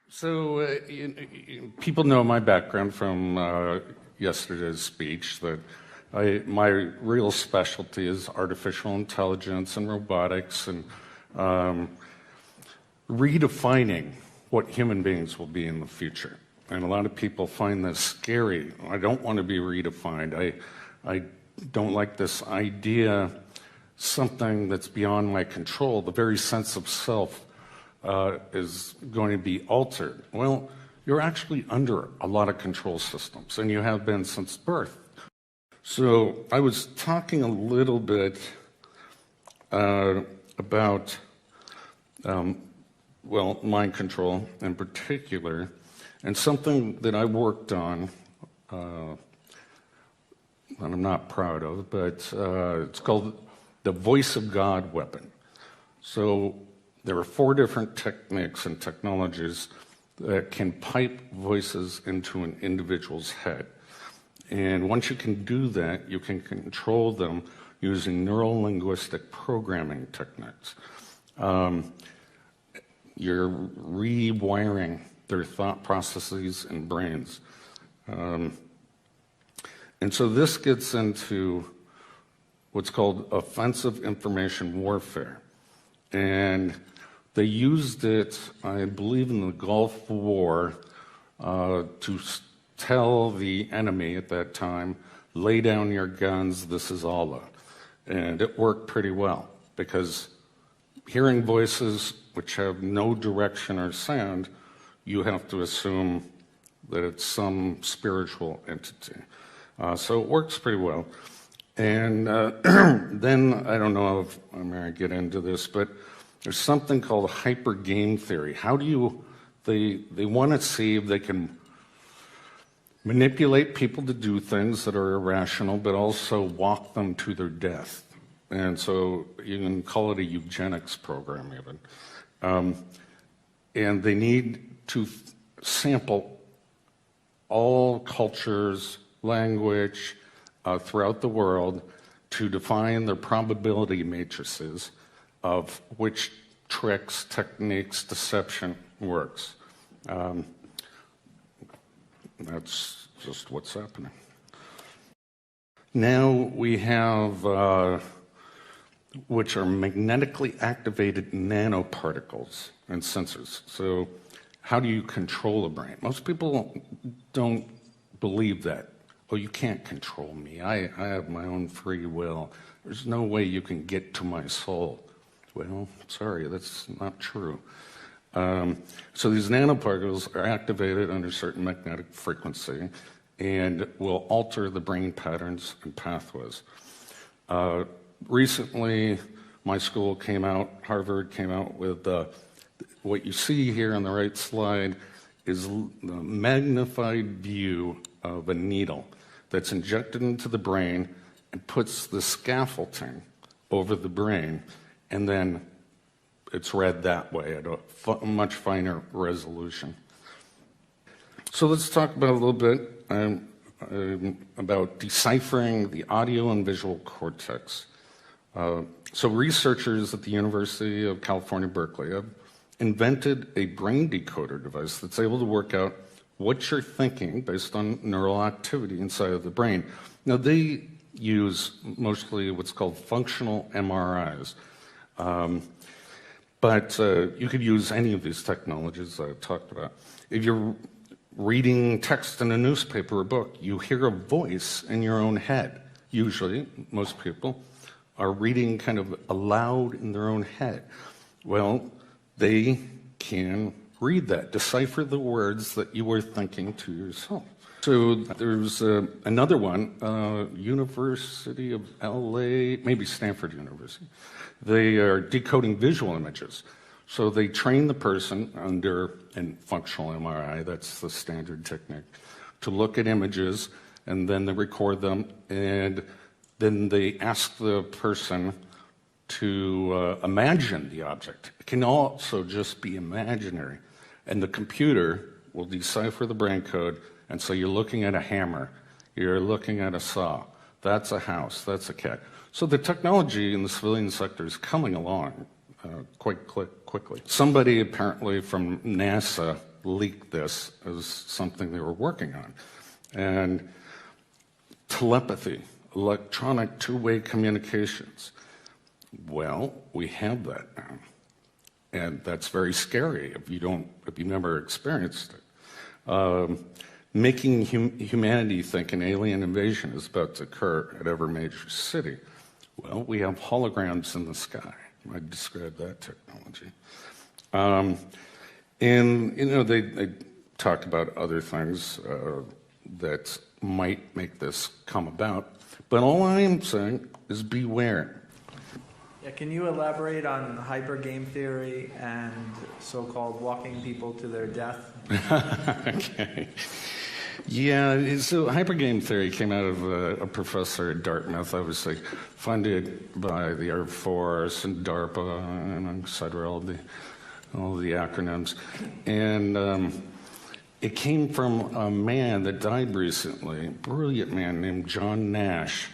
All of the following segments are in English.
So people know my background from yesterday's speech, that my real specialty is artificial intelligence and robotics and redefining what human beings will be in the future. And a lot of people find this scary. I don't want to be redefined. I don't like this idea, something that's beyond my control. The very sense of self is going to be altered. Well, you're actually under a lot of control systems, and you have been since birth. So I was talking a little bit about, mind control in particular, and something that I worked on that I'm not proud of, but it's called the voice of God weapon. So there are 4 different techniques and technologies that can pipe voices into an individual's head. And once you can do that, you can control them using neuro-linguistic programming techniques. You're rewiring their thought processes and brains. And so this gets into what's called offensive information warfare. And they used it, I believe, in the Gulf War to tell the enemy at that time, lay down your guns, this is Allah. And it worked pretty well, because hearing voices which have no direction or sound, you have to assume that it's some spiritual entity. So it works pretty well. And then, I don't know if I'm going to get into this, but there's something called hyper game theory. How do you, they want to see if they can manipulate people to do things that are irrational, but also walk them to their death. And so you can call it a eugenics program even. And they need to sample all cultures, language throughout the world to define their probability matrices of which tricks, techniques, deception works. That's just what's happening. Now we have which are magnetically activated nanoparticles and sensors. So how do you control the brain? Most people don't believe that. Oh, you can't control me. I have my own free will. There's no way you can get to my soul. Well, sorry, that's not true. So these nanoparticles are activated under certain magnetic frequency and will alter the brain patterns and pathways. Recently, my school came out, Harvard came out with what you see here on the right slide is the magnified view of a needle that's injected into the brain and puts the scaffolding over the brain, and then it's read that way at a much finer resolution. So let's talk about a little bit about deciphering the audio and visual cortex. So researchers at the University of California, Berkeley have invented a brain decoder device that's able to work out what you're thinking based on neural activity inside of the brain. Now, they use mostly what's called functional MRIs. But you could use any of these technologies I talked about. If you're reading text in a newspaper or book, you hear a voice in your own head. Usually, most people are reading kind of aloud in their own head. Well, they can read that, decipher the words that you were thinking to yourself. So there's another one, University of LA, maybe Stanford University. They are decoding visual images. So they train the person under a functional MRI, that's the standard technique, to look at images, and then they record them, and then they ask the person to imagine the object. It can also just be imaginary. And the computer will decipher the brain code, and so you're looking at a hammer, you're looking at a saw, that's a house, that's a cat. So the technology in the civilian sector is coming along quite quickly. Somebody apparently from NASA leaked this as something they were working on. And telepathy, electronic two-way communications. Well, we have that now. And that's very scary if you've never experienced it. Making humanity think an alien invasion is about to occur at every major city. Well, we have holograms in the sky. I describe that technology. And, they talk about other things that might make this come about. But all I am saying is beware. Yeah, can you elaborate on hyper game theory and so-called walking people to their death? Okay. Yeah, so hypergame theory came out of a professor at Dartmouth, obviously funded by the Air Force and DARPA, and etc., all the acronyms. And it came from a man that died recently, a brilliant man named John Nash,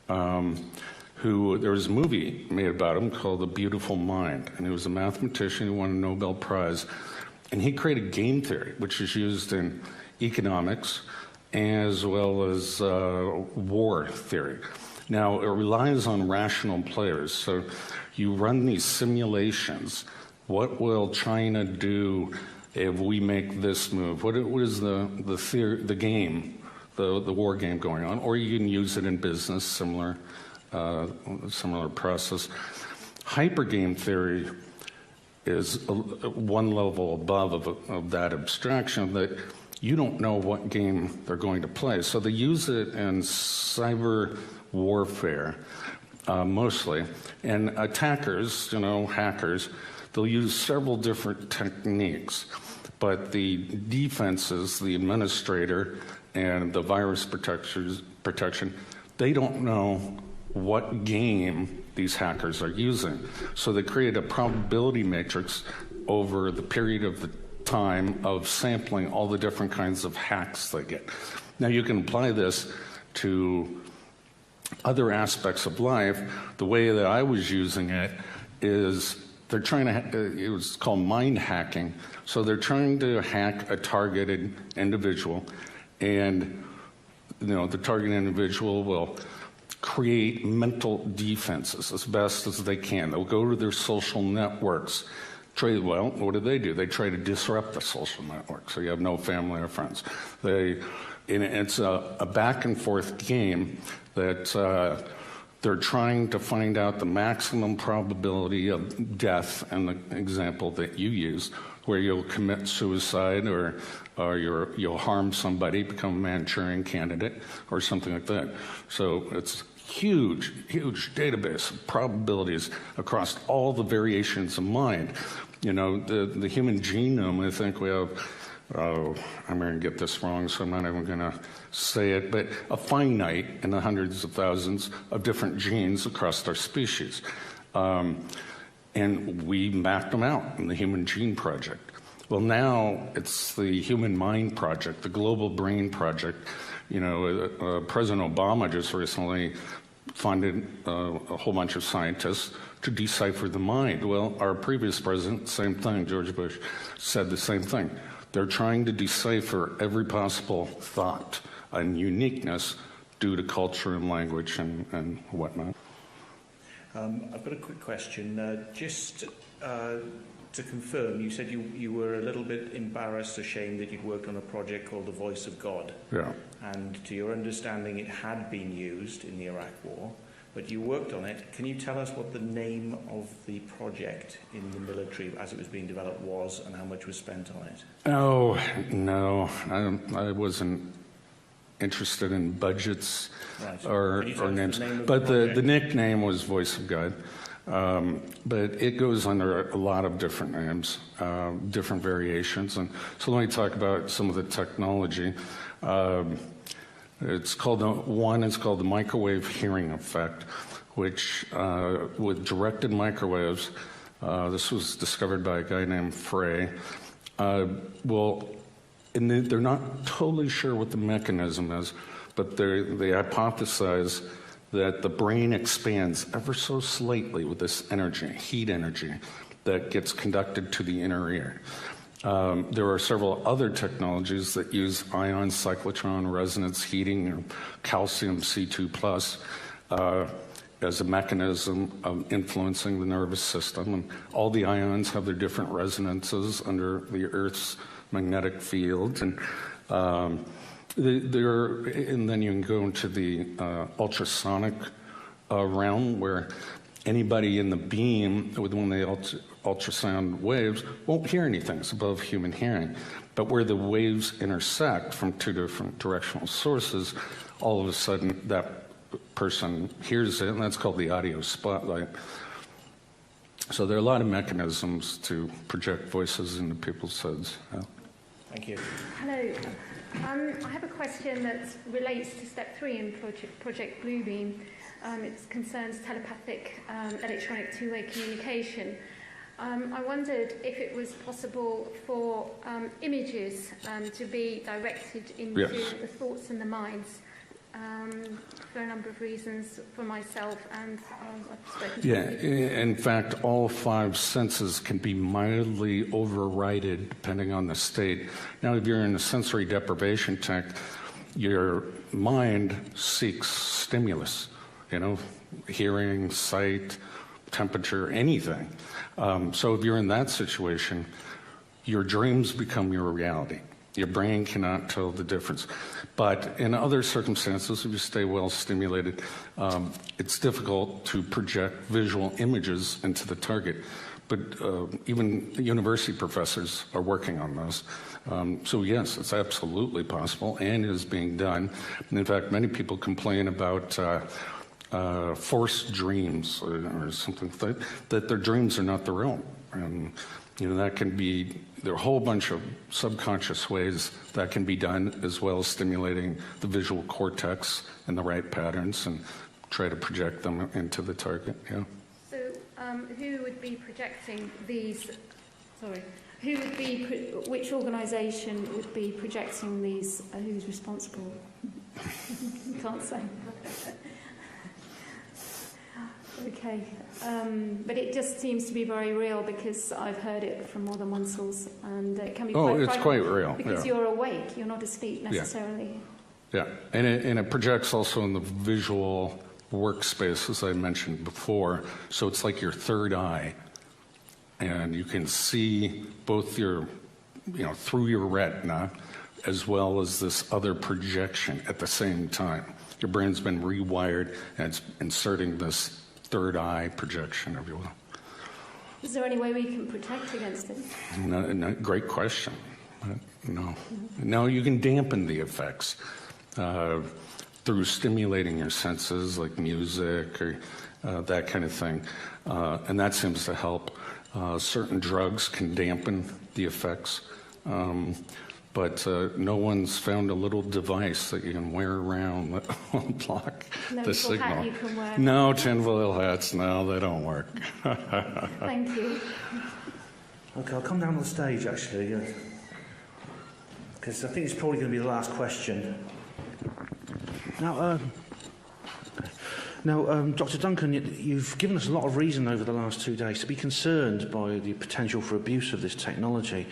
who there was a movie made about him called The Beautiful Mind, and he was a mathematician who won a Nobel Prize, and he created game theory, which is used in economics as well as war theory. Now, it relies on rational players, so you run these simulations. What will China do if we make this move? What is the game, the war game going on? Or you can use it in business, similar process. Hypergame theory is one level above of that abstraction, that you don't know what game they're going to play. So they use it in cyber warfare, mostly. And attackers, hackers, they'll use several different techniques. But the defenses, the administrator, and the virus protection, they don't know what game these hackers are using. So they create a probability matrix over the period of the time of sampling all the different kinds of hacks they get. Now you can apply this to other aspects of life. The way that I was using it is they're trying to, it was called mind hacking. So they're trying to hack a targeted individual, and the targeted individual will create mental defenses as best as they can. They'll go to their social networks. What do? They try to disrupt the social network, so you have no family or friends. It's a back and forth game that they're trying to find out the maximum probability of death, and the example that you used, where you'll commit suicide or you'll harm somebody, become a Manchurian candidate, or something like that. So it's huge database of probabilities across all the variations of mind. The human genome, I think we have, I'm going to get this wrong, so I'm not even going to say it, but a finite in the hundreds of thousands of different genes across our species. And we mapped them out in the Human Gene Project. Well, now it's the Human Mind Project, the Global Brain Project. President Obama just recently funded a whole bunch of scientists to decipher the mind. Well, our previous president, same thing, George Bush, said the same thing. They're trying to decipher every possible thought and uniqueness due to culture and language and whatnot. I've got a quick question. Just to confirm, you said you were a little bit embarrassed, ashamed that you'd worked on a project called The Voice of God. Yeah. And to your understanding, it had been used in the Iraq War, but you worked on it. Can you tell us what the name of the project in the military as it was being developed was, and how much was spent on it? Oh, no. I wasn't interested in budgets or names. But the nickname was Voice of God. But it goes under a lot of different names, different variations. And so let me talk about some of the technology. It's called the microwave hearing effect, which with directed microwaves, this was discovered by a guy named Frey, and they're not totally sure what the mechanism is, but they hypothesize that the brain expands ever so slightly with this energy, heat energy, that gets conducted to the inner ear. There are several other technologies that use ion cyclotron resonance heating or calcium C2+, as a mechanism of influencing the nervous system. And all the ions have their different resonances under the Earth's magnetic field. And and then you can go into the ultrasonic realm, where anybody in the beam with one of the ultrasound waves won't hear anything. It's above human hearing. But where the waves intersect from two different directional sources, all of a sudden that person hears it, and that's called the audio spotlight. So there are a lot of mechanisms to project voices into people's heads. Yeah. Thank you. Hello. I have a question that relates to step 3 in Project Bluebeam. It concerns telepathic electronic two-way communication. I wondered if it was possible for images to be directed into Yes. the thoughts and the minds, for a number of reasons, for myself and I've spoken to Yeah, people. in fact, all 5 senses can be mildly overridden depending on the state. Now, if you're in a sensory deprivation tank, your mind seeks stimulus, hearing, sight, temperature, anything. So if you're in that situation, your dreams become your reality. Your brain cannot tell the difference. But in other circumstances, if you stay well stimulated, it's difficult to project visual images into the target. But even university professors are working on those. So yes, it's absolutely possible and is being done. And in fact, many people complain about forced dreams or something like that their dreams are not their own. And that can be, there are a whole bunch of subconscious ways that can be done, as well as stimulating the visual cortex in the right patterns and try to project them into the target. Yeah. So who would be projecting these, which organisation would be projecting these, who's responsible? You can't say. Okay, but it just seems to be very real because I've heard it from more than one source, and it can be quite it's quite real. Because you're awake, you're not asleep necessarily. Yeah, and it projects also in the visual workspace, as I mentioned before. So it's like your third eye, and you can see both your, through your retina, as well as this other projection at the same time. Your brain's been rewired, and it's inserting this third eye projection, if you will. Is there any way we can protect against it? No, great question. No. No, you can dampen the effects through stimulating your senses, like music or that kind of thing. And that seems to help. Certain drugs can dampen the effects. But no one's found a little device that you can wear around that will block the signal. Hat you can wear. No tinfoil hats, no, they don't work. Thank you. Okay, I'll come down on the stage actually, because I think it's probably going to be the last question. Now, Dr. Duncan, you've given us a lot of reason over the last 2 days to be concerned by the potential for abuse of this technology.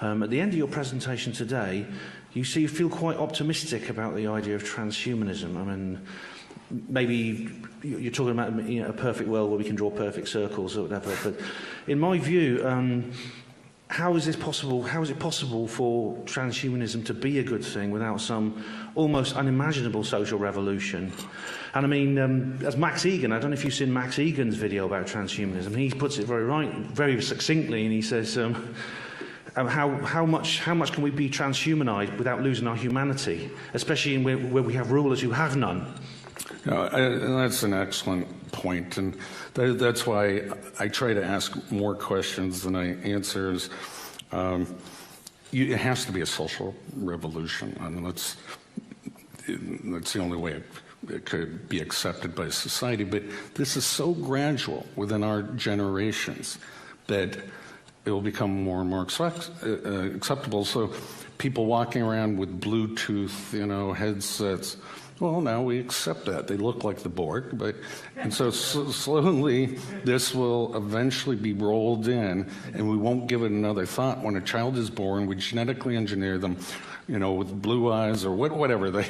At the end of your presentation today, you feel quite optimistic about the idea of transhumanism. I mean, maybe you're talking about a perfect world where we can draw perfect circles or whatever, but in my view, how is it possible for transhumanism to be a good thing without some almost unimaginable social revolution? And I mean, as Max Egan, I don't know if you've seen Max Egan's video about transhumanism. He puts it very succinctly, and he says, how much can we be transhumanized without losing our humanity, especially where we have rulers who have none? That's an excellent point, and that's why I try to ask more questions than I answer. It has to be a social revolution. I mean, that's the only way it could be accepted by society. But this is so gradual within our generations that it will become more and more acceptable. So people walking around with Bluetooth, headsets, Well, now we accept that. They look like the Borg, and so slowly this will eventually be rolled in, and we won't give it another thought. When a child is born, we genetically engineer them, with blue eyes or whatever they.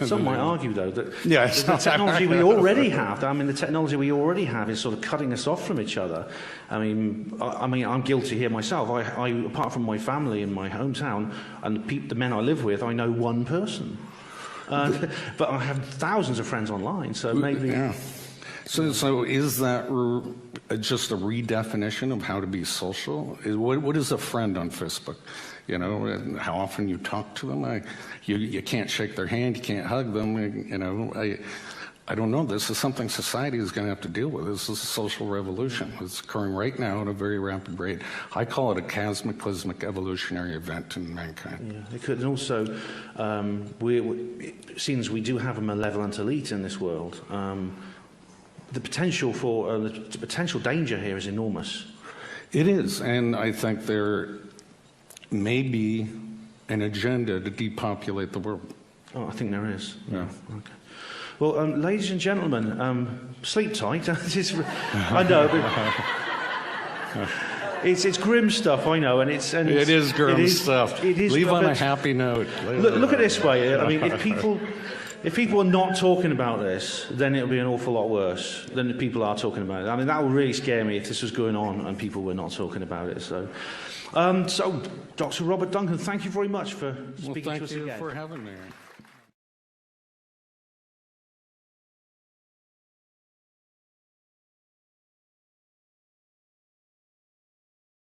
Some might argue, though, that Yeah, the technology we already have, the technology we already have is sort of cutting us off from each other. I mean, I'm guilty here myself. I apart from my family in my hometown and the men I live with, I know one person. But I have thousands of friends online, so maybe. Yeah. So is that just a redefinition of how to be social? What is a friend on Facebook? And how often you talk to them. You can't shake their hand, you can't hug them. I don't know. This is something society is going to have to deal with. This is a social revolution. It's occurring right now at a very rapid rate. I call it a cataclysmic evolutionary event in mankind. Yeah, it could, and also, since we do have a malevolent elite in this world, the potential for the potential danger here is enormous. It is, and I think there may be an agenda to depopulate the world. Oh, I think there is. Yeah. Okay. Well, ladies and gentlemen, sleep tight. I know, but it's grim stuff. I know, and it is grim stuff. It is. Leave on a happy note. Look at it this way. I mean, if people are not talking about this, then it'll be an awful lot worse than if people are talking about it. I mean, that would really scare me if this was going on and people were not talking about it. So, Dr. Robert Duncan, thank you very much for speaking to us again. Thank you for having me.